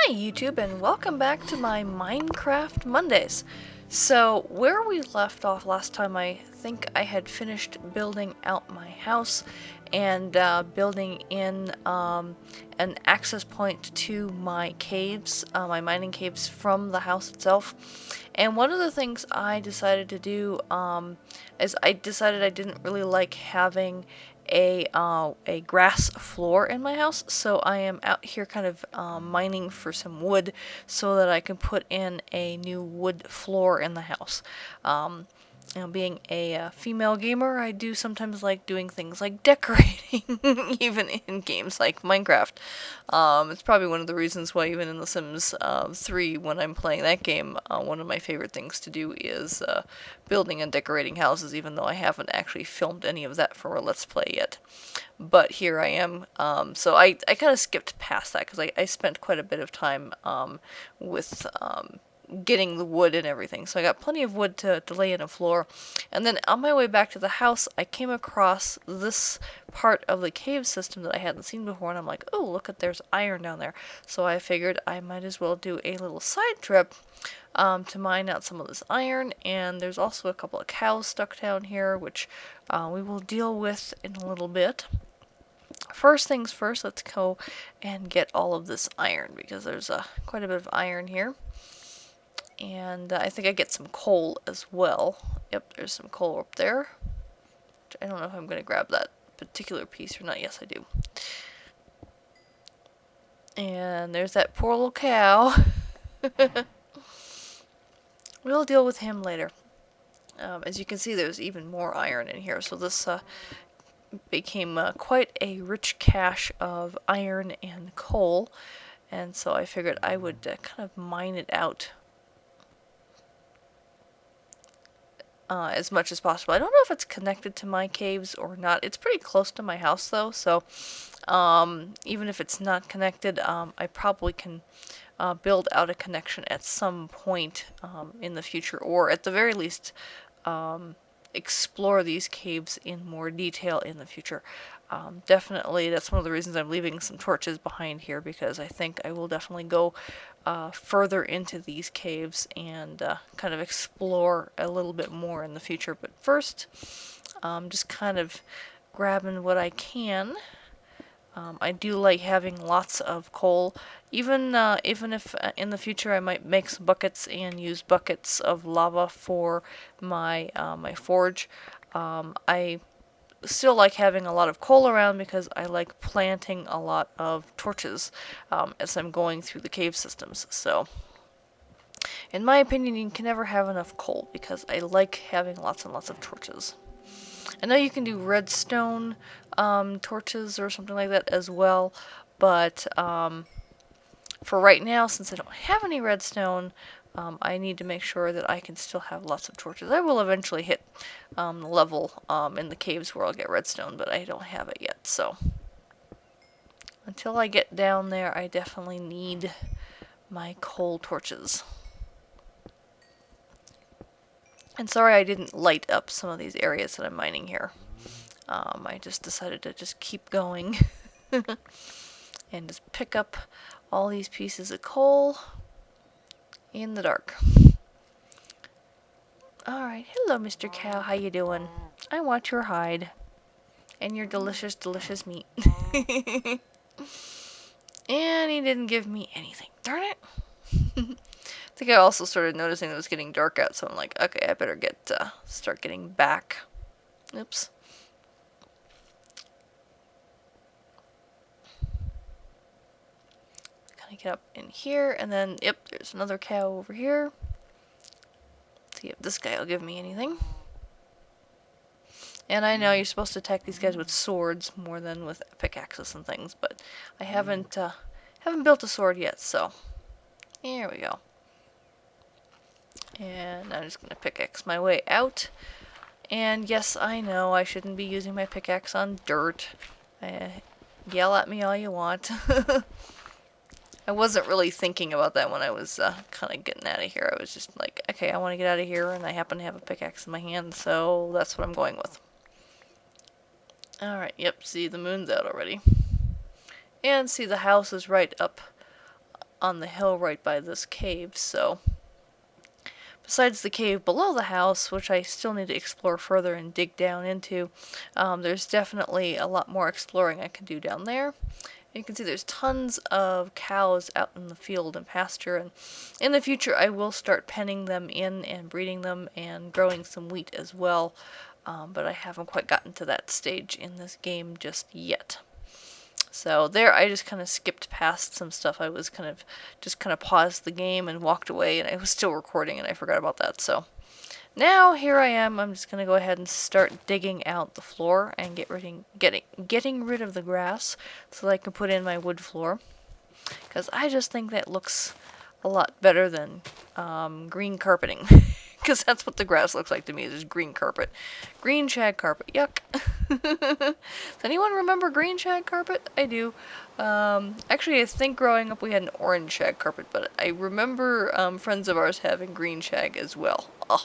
Hi YouTube and welcome back to my Minecraft Mondays. So where we left off last time, I think I had finished building out my house and building in an access point to my caves, my mining caves from the house itself. And one of the things I decided to do is I decided I didn't really like having a grass floor in my house, so I am out here kind of mining for some wood so that I can put in a new wood floor in the house. Being a female gamer, I do sometimes like doing things like decorating, even in games like Minecraft. It's probably one of the reasons why even in The Sims 3, when I'm playing that game, one of my favorite things to do is building and decorating houses, even though I haven't actually filmed any of that for a Let's Play yet. But here I am. So I kind of skipped past that because I spent quite a bit of time with getting the wood and everything. So I got plenty of wood to lay in a floor. And then on my way back to the house, I came across this part of the cave system that I hadn't seen before, and I'm like, oh, look at, there's iron down there. So I figured I might as well do a little side trip to mine out some of this iron. And there's also a couple of cows stuck down here, which we will deal with in a little bit. First things first, let's go and get all of this iron, because there's quite a bit of iron here. And I think I get some coal as well. Yep, there's some coal up there. I don't know if I'm going to grab that particular piece or not. Yes, I do. And there's that poor little cow. We'll deal with him later. As you can see, there's even more iron in here. So this became quite a rich cache of iron and coal. And so I figured I would kind of mine it out as much as possible. I don't know if it's connected to my caves or not. It's pretty close to my house though, so even if it's not connected, I probably can build out a connection at some point in the future, or at the very least explore these caves in more detail in the future. Definitely, that's one of the reasons I'm leaving some torches behind here, because I think I will definitely go further into these caves and kind of explore a little bit more in the future. But first, just kind of grabbing what I can. I do like having lots of coal, even if in the future I might make some buckets and use buckets of lava for my my forge. I still like having a lot of coal around because I like planting a lot of torches as I'm going through the cave systems. So, in my opinion, you can never have enough coal because I like having lots and lots of torches. I know you can do redstone torches or something like that as well, but for right now, since I don't have any redstone, I need to make sure that I can still have lots of torches. I will eventually hit the level in the caves where I'll get redstone, but I don't have it yet, so until I get down there, I definitely need my coal torches. And sorry I didn't light up some of these areas that I'm mining here. I just decided to just keep going and just pick up all these pieces of coal in the dark. Alright, hello Mr. Cow, how you doing? I want your hide. And your delicious, delicious meat. And he didn't give me anything. Darn it! I think I also started noticing it was getting dark out, so I'm like, okay, I better start getting back. Oops. Kind of get up in here, and then, yep, there's another cow over here. See if this guy will give me anything. And I know you're supposed to attack these guys with swords more than with pickaxes and things, but I haven't built a sword yet, so here we go. And I'm just going to pickaxe my way out. And yes, I know I shouldn't be using my pickaxe on dirt. Yell at me all you want. I wasn't really thinking about that when I was kind of getting out of here. I was just like, okay, I want to get out of here, and I happen to have a pickaxe in my hand, so that's what I'm going with. Alright, yep, see, the moon's out already. And see, the house is right up on the hill right by this cave, so besides the cave below the house, which I still need to explore further and dig down into, there's definitely a lot more exploring I can do down there. You can see there's tons of cows out in the field and pasture, and in the future I will start penning them in and breeding them and growing some wheat as well, but I haven't quite gotten to that stage in this game just yet. So there I just kind of skipped past some stuff. I was kind of paused the game and walked away, and I was still recording and I forgot about that. So now here I am. I'm just going to go ahead and start digging out the floor and getting rid of the grass so that I can put in my wood floor, because I just think that looks a lot better than green carpeting. Because that's what the grass looks like to me, is green carpet. Green shag carpet, yuck. Does anyone remember green shag carpet? I do. Actually, I think growing up we had an orange shag carpet, but I remember friends of ours having green shag as well. Ugh.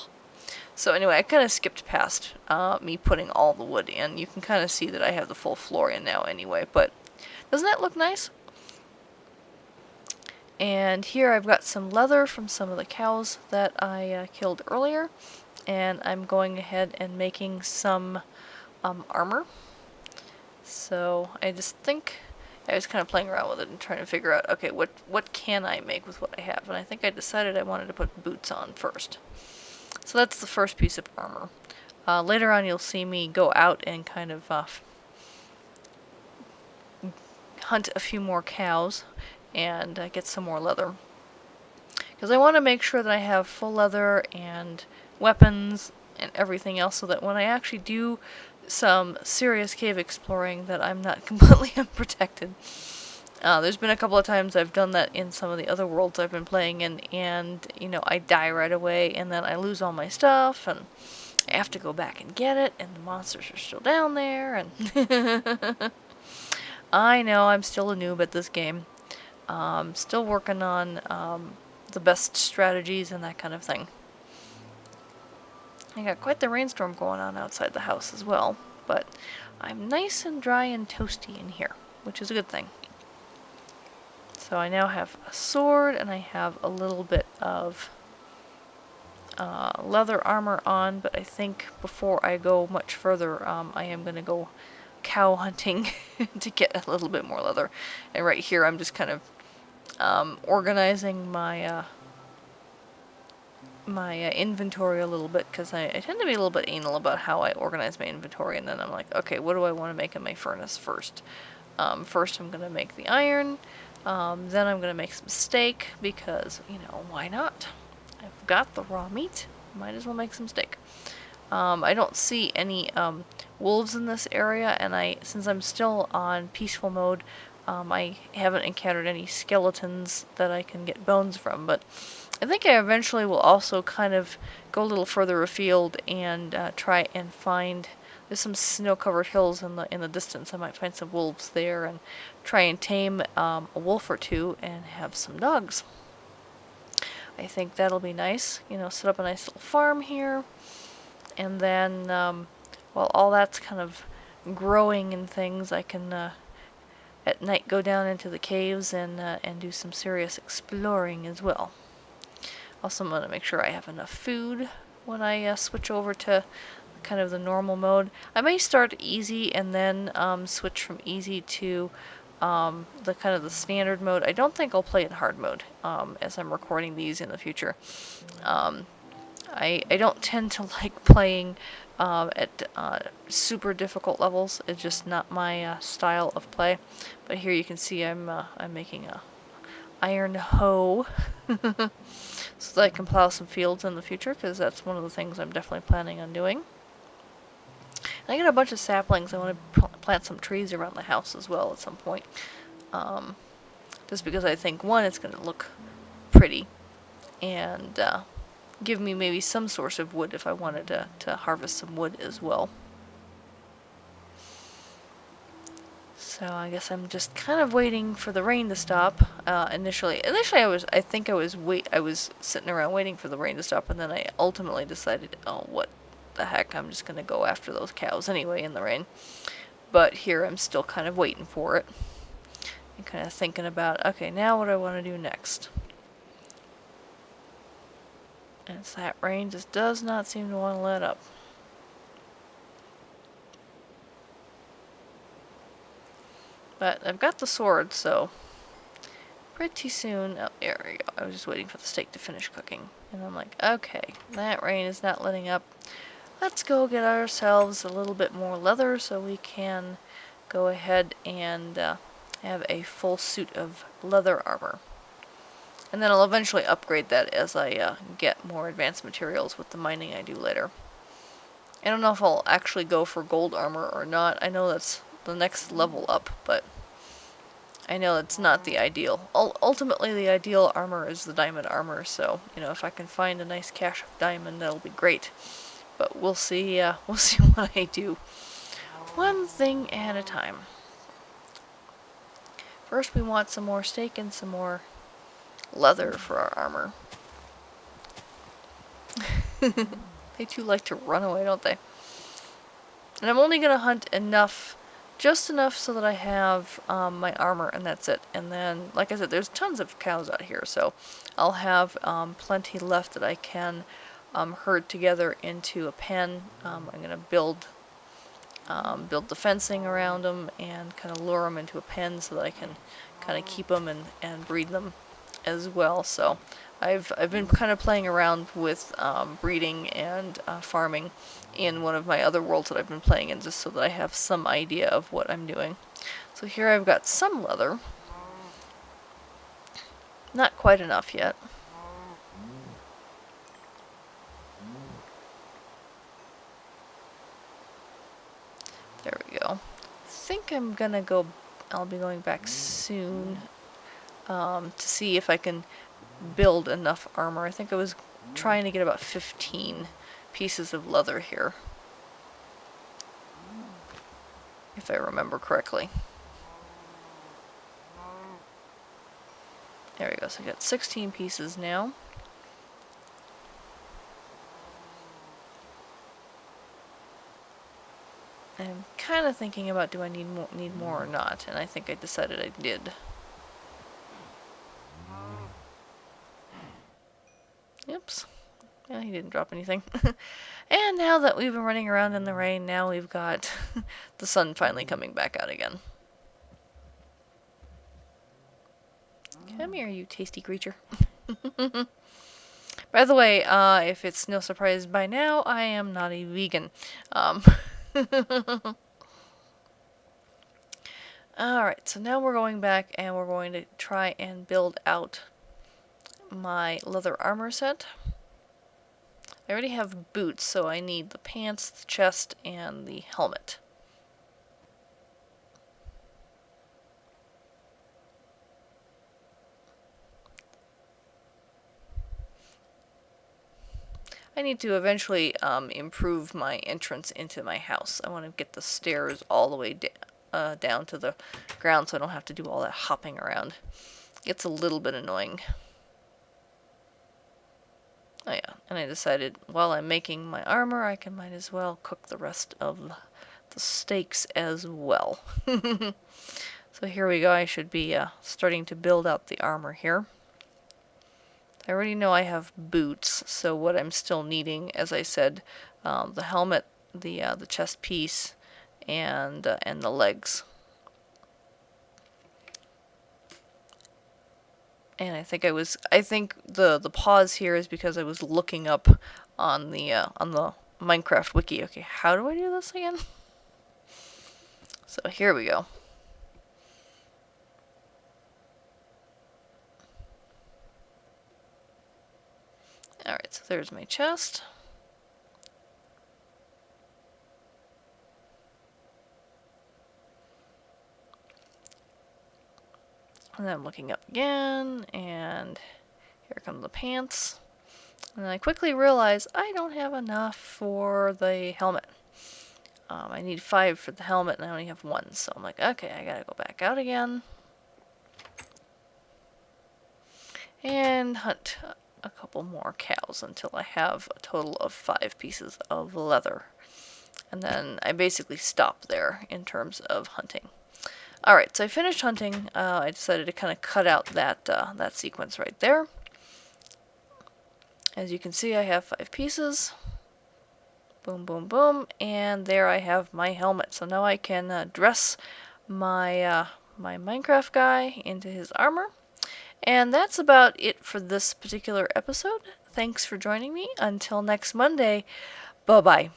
So anyway, I kind of skipped past me putting all the wood in. You can kind of see that I have the full floor in now anyway, but doesn't that look nice? And here I've got some leather from some of the cows that I killed earlier, and I'm going ahead and making some armor. So I just think I was kind of playing around with it and trying to figure out, okay, what can I make with what I have? And I think I decided I wanted to put boots on first. So that's the first piece of armor. Later on you'll see me go out and kind of hunt a few more cows and get some more leather. Because I want to make sure that I have full leather and weapons and everything else, so that when I actually do some serious cave exploring, that I'm not completely unprotected. There's been a couple of times I've done that in some of the other worlds I've been playing in, and, you know, I die right away, and then I lose all my stuff, and I have to go back and get it, and the monsters are still down there, and I know, I'm still a noob at this game. Still working on the best strategies and that kind of thing. I got quite the rainstorm going on outside the house as well, but I'm nice and dry and toasty in here, which is a good thing. So I now have a sword, and I have a little bit of leather armor on, but I think before I go much further, I am going to go cow hunting to get a little bit more leather. And right here I'm just kind of organizing my inventory a little bit, because I tend to be a little bit anal about how I organize my inventory, and then I'm like, okay, what do I want to make in my furnace first? First I'm going to make the iron, then I'm going to make some steak, because, you know, why not? I've got the raw meat, might as well make some steak. I don't see any wolves in this area, and since I'm still on peaceful mode, I haven't encountered any skeletons that I can get bones from, but I think I eventually will also kind of go a little further afield and try and find. There's some snow-covered hills in the distance. I might find some wolves there and try and tame a wolf or two and have some dogs. I think that'll be nice. You know, set up a nice little farm here, and then while all that's kind of growing and things, I can at night go down into the caves and do some serious exploring as well. Also, I'm going to make sure I have enough food when I switch over to kind of the normal mode. I may start easy and then switch from easy to the kind of the standard mode. I don't think I'll play in hard mode as I'm recording these in the future. I don't tend to like playing at super difficult levels. It's just not my style of play. But here you can see I'm making a iron hoe so that I can plow some fields in the future, because that's one of the things I'm definitely planning on doing. And I got a bunch of saplings. I want to plant some trees around the house as well at some point. Just because I think, one, it's going to look pretty, and give me maybe some source of wood if I wanted to harvest some wood as well. So I guess I'm just kind of waiting for the rain to stop. Initially I was sitting around waiting for the rain to stop, and then I ultimately decided, oh, what the heck, I'm just gonna go after those cows anyway in the rain. But here I'm still kind of waiting for it. and kind of thinking about, okay, now what do I want to do next? And that rain just does not seem to want to let up. But I've got the sword, so pretty soon... Oh, there we go. I was just waiting for the steak to finish cooking. And I'm like, okay, that rain is not letting up. Let's go get ourselves a little bit more leather so we can go ahead and have a full suit of leather armor. And then I'll eventually upgrade that as I get more advanced materials with the mining I do later. I don't know if I'll actually go for gold armor or not. I know that's the next level up, but I know it's not the ideal. Ultimately, the ideal armor is the diamond armor, so, you know, if I can find a nice cache of diamond, that'll be great. But we'll see what I do. One thing at a time. First, we want some more steak and some more leather for our armor. They too like to run away, don't they? And I'm only gonna hunt enough, just enough so that I have my armor, and that's it. And then, like I said, there's tons of cows out here, so I'll have plenty left that I can herd together into a pen. I'm gonna build the fencing around them and kind of lure them into a pen so that I can kind of keep them and breed them as well. So I've been kind of playing around with breeding and farming in one of my other worlds that I've been playing in, just so that I have some idea of what I'm doing. So here I've got some leather. Not quite enough yet. There we go. I think I'm gonna go, I'll be going back soon to see if I can build enough armor. I think I was trying to get about 15 pieces of leather here, if I remember correctly. There we go, so I got 16 pieces now. I'm kind of thinking about, do I need more or not, and I think I decided I did. Oops. Yeah, he didn't drop anything. And now that we've been running around in the rain, now we've got the sun finally coming back out again. Come here, you tasty creature. By the way, if it's no surprise by now, I am not a vegan. Alright, so now we're going back and we're going to try and build out my leather armor set. I already have boots, so I need the pants, the chest, and the helmet. I need to eventually improve my entrance into my house. I want to get the stairs all the way down to the ground so I don't have to do all that hopping around. It's a little bit annoying. Oh yeah, and I decided while I'm making my armor, I might as well cook the rest of the steaks as well. So here we go. I should be starting to build out the armor here. I already know I have boots, so what I'm still needing, as I said, the helmet, the chest piece, and the legs. And I think the pause here is because I was looking up on the Minecraft wiki. Okay, how do I do this again? So here we go. Alright, so there's my chest. And then I'm looking up again, and here come the pants. And I quickly realize I don't have enough for the helmet. I need 5 for the helmet, and I only have 1. So I'm like, okay, I gotta go back out again. And hunt a couple more cows until I have a total of 5 pieces of leather. And then I basically stop there in terms of hunting. Alright, so I finished hunting. I decided to kind of cut out that sequence right there. As you can see, I have 5 pieces. Boom, boom, boom. And there I have my helmet. So now I can dress my my Minecraft guy into his armor. And that's about it for this particular episode. Thanks for joining me. Until next Monday, bye-bye.